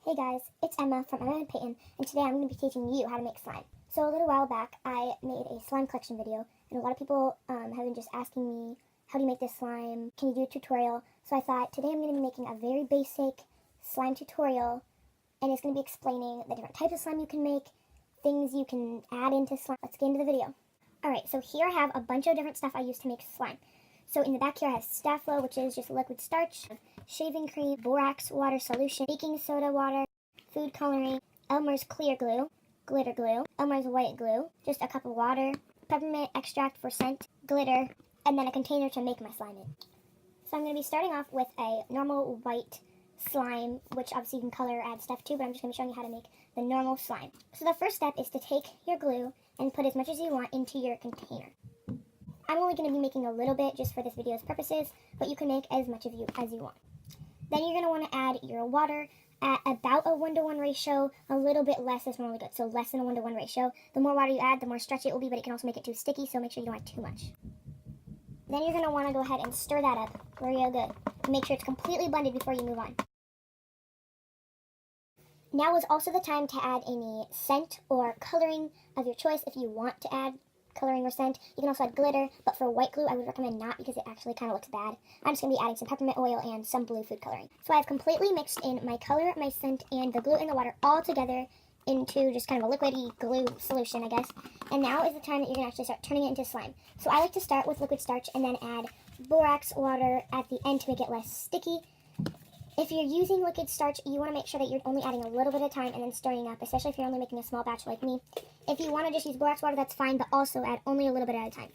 Hey guys, it's Emma from Emma and Peyton, and today I'm going to be teaching you how to make slime. So a little while back, I made a slime collection video, and a lot of people have been just asking me, how do you make this slime? Can you do a tutorial? So I thought today I'm going to be making a very basic slime tutorial, and it's going to be explaining the different types of slime you can make, things you can add into slime. Let's get into the video. Alright, so here I have a bunch of different stuff I use to make slime. So in the back here I have Staflo, which is just liquid starch, shaving cream, borax water solution, baking soda water, food coloring, Elmer's clear glue, glitter glue, Elmer's white glue, just a cup of water, peppermint extract for scent, glitter, and then a container to make my slime in. So I'm going to be starting off with a normal white slime, which obviously you can color or add stuff to, but I'm just going to be showing you how to make the normal slime. So the first step is to take your glue and put as much as you want into your container. I'm only going to be making a little bit just for this video's purposes, but you can make as much as you want. Then you're going to want to add your water at about a 1-to-1 ratio. A little bit less is normally good, so less than a 1-to-1 ratio. The more water you add, the more stretchy it will be, but it can also make it too sticky, so make sure you don't add too much. Then you're going to want to go ahead and stir that up real good. Make sure it's completely blended before you move on. Now is also the time to add any scent or coloring of your choice if you want to add coloring or scent. You can also add glitter, but for white glue I would recommend not because it actually kind of looks bad. I'm just going to be adding some peppermint oil and some blue food coloring. So I've completely mixed in my color, my scent, and the glue and the water all together into just kind of a liquidy glue solution, I guess. And now is the time that you're going to actually start turning it into slime. So I like to start with liquid starch and then add borax water at the end to make it less sticky. If you're using liquid starch, you want to make sure that you're only adding a little bit of time and then stirring up, especially if you're only making a small batch like me. If you want to just use borax water, that's fine, but also add only a little bit at a time.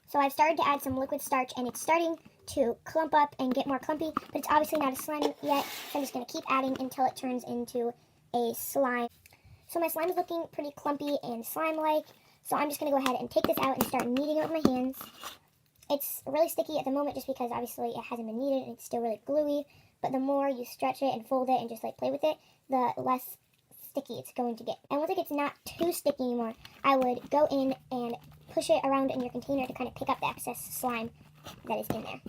So I've started to add some liquid starch, and it's starting to clump up and get more clumpy, but it's obviously not a slime yet, so I'm just going to keep adding until it turns into a slime. So my slime is looking pretty clumpy and slime-like, so I'm just going to go ahead and take this out and start kneading it with my hands. It's really sticky at the moment just because obviously it hasn't been kneaded and it's still really gluey, but the more you stretch it and fold it and just like play with it, the less sticky it's going to get. And once it gets not too sticky anymore, I would go in and push it around in your container to kind of pick up the excess slime that is in there.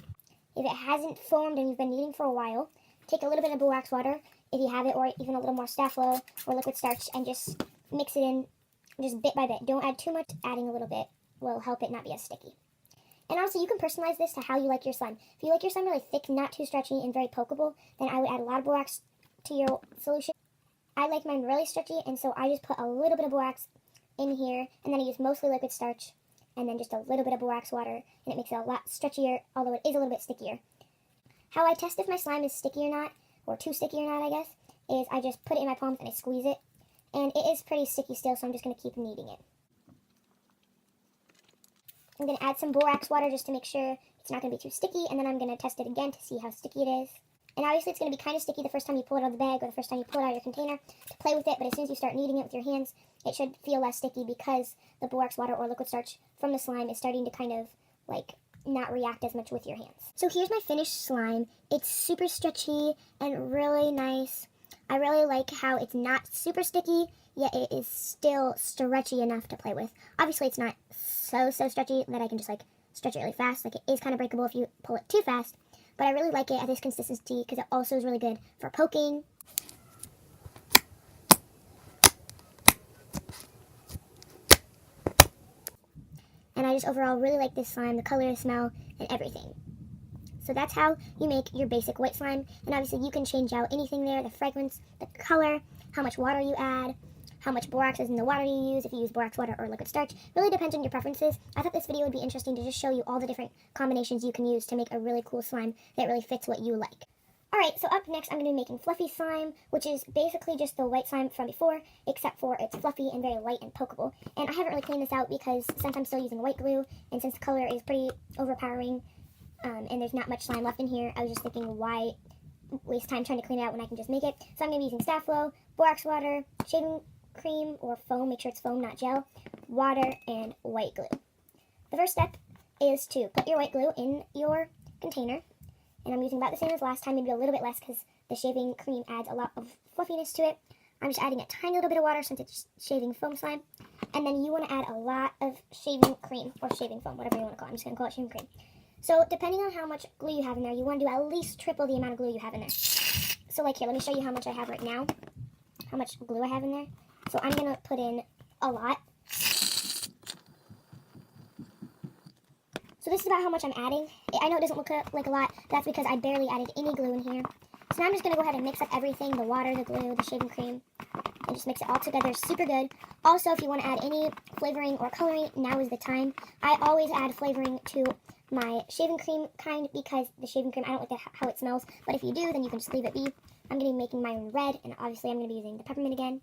If it hasn't formed and you've been kneading for a while, take a little bit of borax water, if you have it, or even a little more Staflo or liquid starch, and just mix it in just bit by bit. Don't add too much. Adding a little bit will help it not be as sticky. And also, you can personalize this to how you like your slime. If you like your slime really thick, not too stretchy, and very pokeable, then I would add a lot of borax to your solution. I like mine really stretchy, and so I just put a little bit of borax in here, and then I use mostly liquid starch, and then just a little bit of borax water, and it makes it a lot stretchier, although it is a little bit stickier. How I test if my slime is sticky or not, or too sticky or not, I guess, is I just put it in my palms and I squeeze it, and it is pretty sticky still, so I'm just going to keep kneading it. I'm going to add some borax water just to make sure it's not going to be too sticky, and then I'm going to test it again to see how sticky it is. And obviously it's going to be kind of sticky the first time you pull it out of the bag or the first time you pull it out of your container to play with it, but as soon as you start kneading it with your hands, it should feel less sticky because the borax water or liquid starch from the slime is starting to kind of like not react as much with your hands. So here's my finished slime. It's super stretchy and really nice. I really like how it's not super sticky, yet it is still stretchy enough to play with. Obviously, it's not so stretchy that I can just, like, stretch it really fast. Like, it is kind of breakable if you pull it too fast. But I really like it at this consistency because it also is really good for poking. And I just overall really like this slime, the color, the smell, and everything. So that's how you make your basic white slime, and obviously you can change out anything there, the fragrance, the color, how much water you add, how much borax is in the water you use, if you use borax water or liquid starch. Really depends on your preferences. I thought this video would be interesting to just show you all the different combinations you can use to make a really cool slime that really fits what you like. Alright, so up next I'm going to be making fluffy slime, which is basically just the white slime from before, except for it's fluffy and very light and pokeable. And I haven't really cleaned this out because since I'm still using white glue, and since the color is pretty overpowering, and there's not much slime left in here, I was just thinking, why waste time trying to clean it out when I can just make it? So I'm going to be using Staflo, borax water, shaving cream or foam, make sure it's foam, not gel, water, and white glue. The first step is to put your white glue in your container, and I'm using about the same as last time, maybe a little bit less because the shaving cream adds a lot of fluffiness to it. I'm just adding a tiny little bit of water since it's shaving foam slime, and then you want to add a lot of shaving cream, or shaving foam, whatever you want to call it. I'm just going to call it shaving cream. So depending on how much glue you have in there, you want to do at least triple the amount of glue you have in there. So So like here, let me show you how much I have right now, how much glue I have in there. So I'm going to put in a lot. So this is about how much I'm adding. I know it doesn't look like a lot, but that's because I barely added any glue in here. So now I'm just going to go ahead and mix up everything, the water, the glue, the shaving cream, and just mix it all together super good. Also, if you want to add any flavoring or coloring, now is the time. I always add flavoring to my shaving cream kind because the shaving cream, I don't like how it smells, but if you do, then you can just leave it be. I'm going to be making mine red, and obviously I'm going to be using the peppermint again.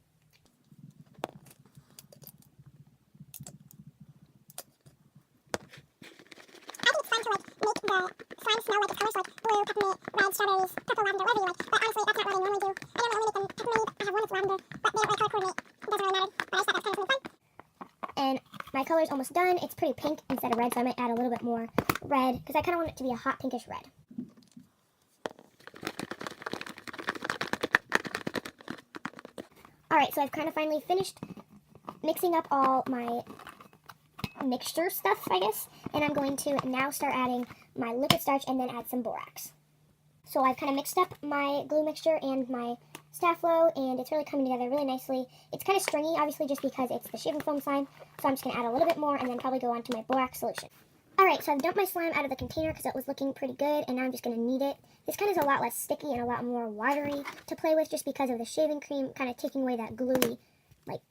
Slime smell like its colors, like blue, peppermint, red, strawberries, purple, lavender, whatever you like. But honestly, that's not what I normally do. I don't normally make them peppermint. I have one that's lavender, but they don't really color coordinate. It doesn't really matter. But I just thought that was kind of something fun. And my color's almost done. It's pretty pink instead of red, so I might add a little bit more red because I kind of want it to be a hot pinkish red. Alright, so I've kind of finally finished mixing up all my mixture stuff, I guess, and I'm going to now start adding my liquid starch and then add some borax. So I've kind of mixed up my glue mixture and my staff flow, and it's really coming together really nicely. It's kind of stringy, obviously, just because it's the shaving foam slime, so I'm just going to add a little bit more and then probably go on to my borax solution. Alright, so I've dumped my slime out of the container because it was looking pretty good, and now I'm just going to knead it. This kind of is a lot less sticky and a lot more watery to play with just because of the shaving cream kind of taking away that gluey, like,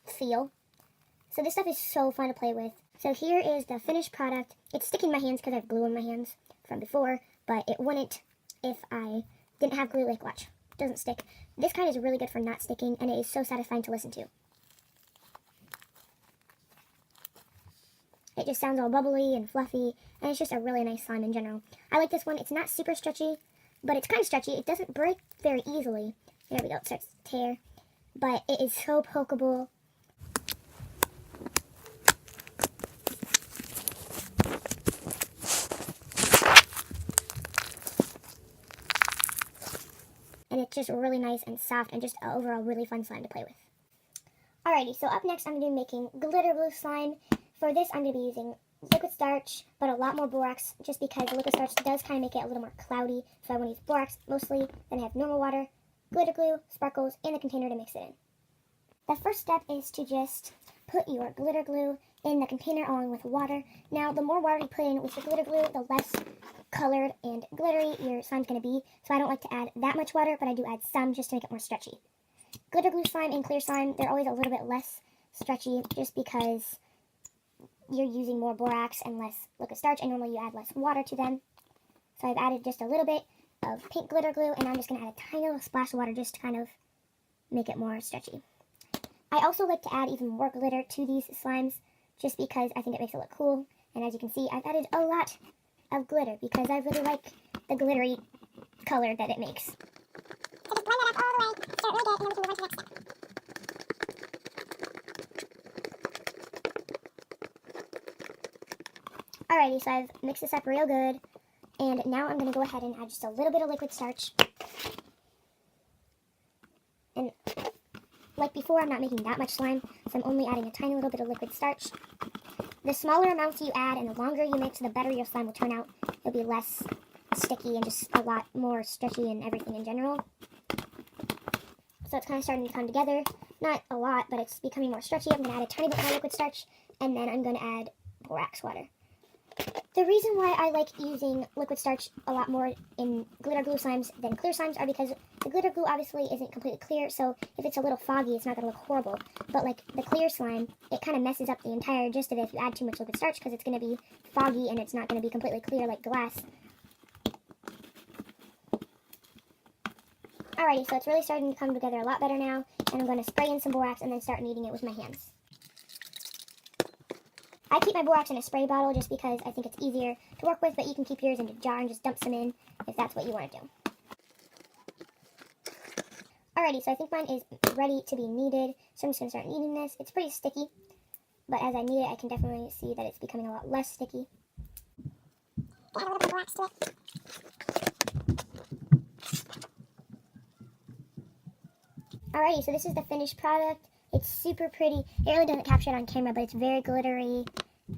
feel. So this stuff is so fun to play with. So here is the finished product. It's sticking in my hands because I have glue in my hands from before, but it wouldn't if I didn't have glue. Like, watch, it doesn't stick. This kind is really good for not sticking, and it is so satisfying to listen to. It just sounds all bubbly and fluffy, and it's just a really nice slime in general. I like this one. It's not super stretchy, but it's kind of stretchy. It doesn't break very easily. There we go, it starts to tear, but it is so pokeable. And it's just really nice and soft and just overall really fun slime to play with. Alrighty, so up next I'm going to be making glitter glue slime. For this I'm going to be using liquid starch, but a lot more borax, just because the liquid starch does kind of make it a little more cloudy. So I want to use borax mostly, then I have normal water, glitter glue, sparkles, and the container to mix it in. The first step is to just put your glitter glue in the container along with water. Now, the more water you put in with your glitter glue, the less colored and glittery your slime's going to be. So I don't like to add that much water, but I do add some just to make it more stretchy. Glitter glue slime and clear slime, they're always a little bit less stretchy just because you're using more borax and less liquid starch, and normally you add less water to them. So I've added just a little bit of pink glitter glue, and I'm just going to add a tiny little splash of water just to kind of make it more stretchy. I also like to add even more glitter to these slimes just because I think it makes it look cool. And as you can see, I've added a lot of glitter because I really like the glittery color that it makes. So just blend that up all the way, stir it really good, and then we can move on to the next step. Alrighty, so I've mixed this up real good, and now I'm going to go ahead and add just a little bit of liquid starch. And like before, I'm not making that much slime, so I'm only adding a tiny little bit of liquid starch. The smaller amounts you add and the longer you mix, the better your slime will turn out. It'll be less sticky and just a lot more stretchy and everything in general. So it's kind of starting to come together. Not a lot, but it's becoming more stretchy. I'm going to add a tiny bit more liquid starch, and then I'm going to add borax water. The reason why I like using liquid starch a lot more in glitter glue slimes than clear slimes are because the glitter glue obviously isn't completely clear, so if it's a little foggy, it's not going to look horrible. But like the clear slime, it kind of messes up the entire gist of it if you add too much liquid starch because it's going to be foggy and it's not going to be completely clear like glass. Alrighty, so it's really starting to come together a lot better now, and I'm going to spray in some borax and then start kneading it with my hands. I keep my borax in a spray bottle just because I think it's easier to work with, but you can keep yours in a jar and just dump some in if that's what you want to do. Alrighty, so I think mine is ready to be kneaded, so I'm just going to start kneading this. It's pretty sticky, but as I knead it, I can definitely see that it's becoming a lot less sticky. Add a little bit of borax to it. Alrighty, so this is the finished product. It's super pretty. It really doesn't capture it on camera, but it's very glittery,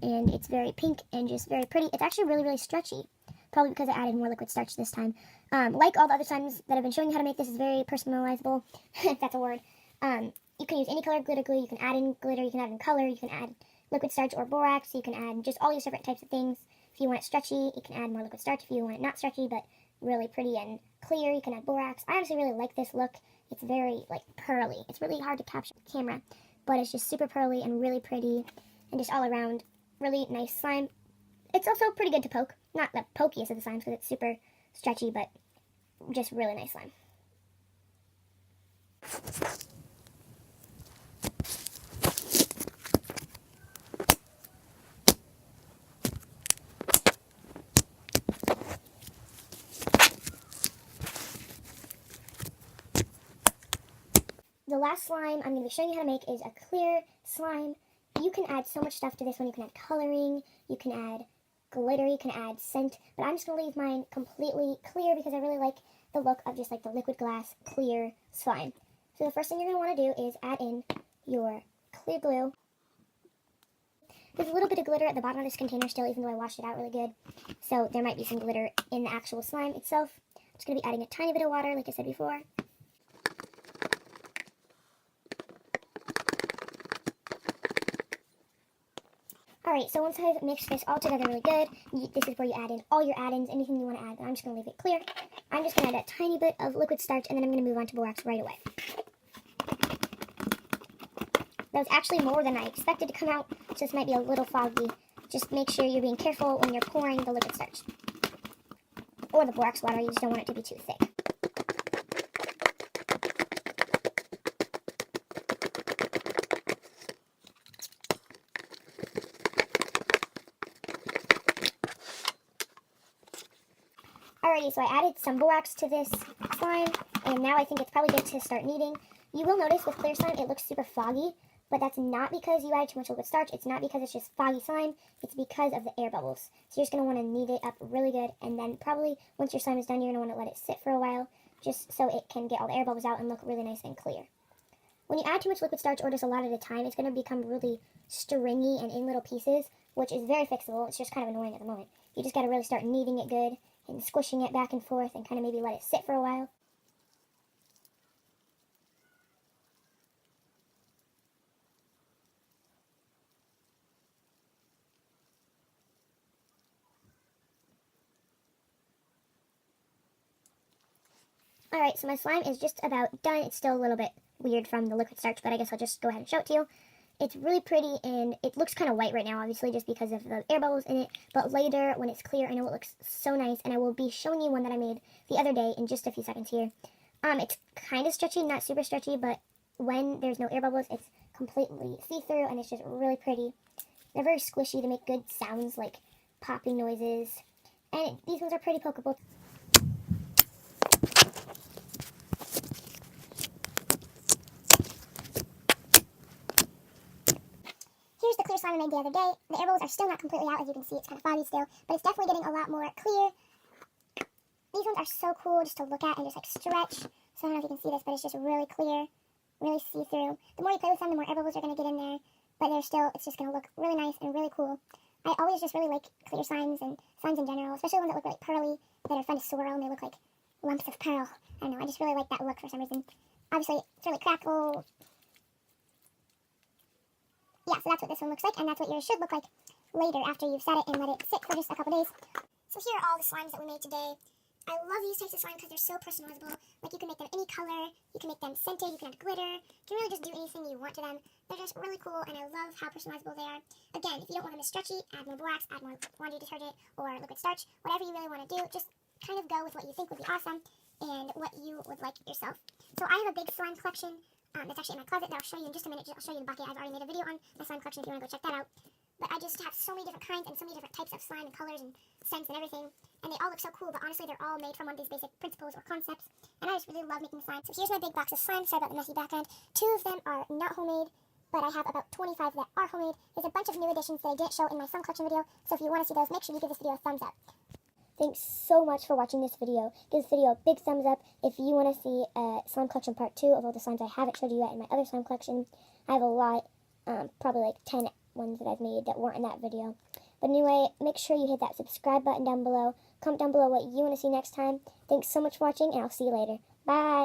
and it's very pink and just very pretty. It's actually really, really stretchy. probably because I added more liquid starch this time. Like all the other slimes that I've been showing you how to make, this is very personalizable, if that's a word. You can use any color glitter glue, you can add in glitter, you can add in color, you can add liquid starch or borax, you can add just all these different types of things. If you want it stretchy, you can add more liquid starch. If you want it not stretchy but really pretty and clear, you can add borax. I honestly really like this look. It's very like pearly. It's really hard to capture with the camera, but it's just super pearly and really pretty and just all around really nice slime. It's also pretty good to poke. Not the pokiest of the slimes because it's super stretchy, but just really nice slime. The last slime I'm going to be showing you how to make is a clear slime. You can add so much stuff to this one. You can add coloring, you can add glitter, you can add scent, but I'm just going to leave mine completely clear because I really like the look of just like the liquid glass clear slime. So the first thing you're going to want to do is add in your clear glue. There's a little bit of glitter at the bottom of this container still, even though I washed it out really good. So there might be some glitter in the actual slime itself. I'm just going to be adding a tiny bit of water, like I said before. Alright, so once I've mixed this all together really good, this is where you add in all your add-ins, anything you want to add. I'm just going to leave it clear. I'm just going to add a tiny bit of liquid starch, and then I'm going to move on to borax right away. That was actually more than I expected to come out, so this might be a little foggy. Just make sure you're being careful when you're pouring the liquid starch. Or the borax water, you just don't want it to be too thick. Alrighty, so I added some borax to this slime, and now I think it's probably good to start kneading. You will notice with clear slime, it looks super foggy, but that's not because you added too much liquid starch. It's not because it's just foggy slime. It's because of the air bubbles. So you're just going to want to knead it up really good, and then probably once your slime is done, you're going to want to let it sit for a while, just so it can get all the air bubbles out and look really nice and clear. When you add too much liquid starch or just a lot at a time, it's going to become really stringy and in little pieces, which is very fixable. It's just kind of annoying at the moment. You just got to really start kneading it good and squishing it back and forth and kind of maybe let it sit for a while. Alright, so my slime is just about done. It's still a little bit weird from the liquid starch, but I guess I'll just go ahead and show it to you. It's really pretty, and it looks kind of white right now, obviously, just because of the air bubbles in it. But later, when it's clear, I know it looks so nice, and I will be showing you one that I made the other day in just a few seconds here. It's kind of stretchy, not super stretchy, but when there's no air bubbles, it's completely see-through, and it's just really pretty. They're very squishy to make good sounds, like popping noises. And these ones are pretty pokeable. Here's the clear slime I made the other day. The air bubbles are still not completely out, as you can see. It's kind of foggy still, but it's definitely getting a lot more clear. These ones are so cool just to look at and just like stretch. So I don't know if you can see this, but it's just really clear, really see-through. The more you play with them, the more air bubbles are going to get in there, but it's just going to look really nice and really cool. I always just really like clear slimes and slimes in general, especially ones that look really pearly, that are fun to swirl, and they look like lumps of pearl. I don't know, I just really like that look for some reason. Obviously, it's really crackle. Yeah, so that's what this one looks like, and that's what yours should look like later after you've set it and let it sit for just a couple days. So here are all the slimes that we made today. I love these types of slime because they're so personalizable. Like, you can make them any color, you can make them scented, you can add glitter, you can really just do anything you want to them. They're just really cool, and I love how personalizable they are. Again, if you don't want them as stretchy, add more borax, add more laundry detergent, or liquid starch. Whatever you really want to do, just kind of go with what you think would be awesome and what you would like yourself. So I have a big slime collection that's actually in my closet that I'll show you in just a minute. I'll show you the bucket. I've already made a video on my slime collection if you want to go check that out. But I just have so many different kinds and so many different types of slime and colors and scents and everything. And they all look so cool, but honestly, they're all made from one of these basic principles or concepts. And I just really love making slime. So here's my big box of slime. Sorry about the messy background. 2 of them are not homemade, but I have about 25 that are homemade. There's a bunch of new additions that I didn't show in my slime collection video. So if you want to see those, make sure you give this video a thumbs up. Thanks so much for watching this video. Give this video a big thumbs up. If you want to see slime collection part 2 of all the slimes I haven't showed you yet in my other slime collection. I have a lot, probably like 10 ones that I've made that weren't in that video. But anyway, make sure you hit that subscribe button down below. Comment down below what you want to see next time. Thanks so much for watching, and I'll see you later. Bye!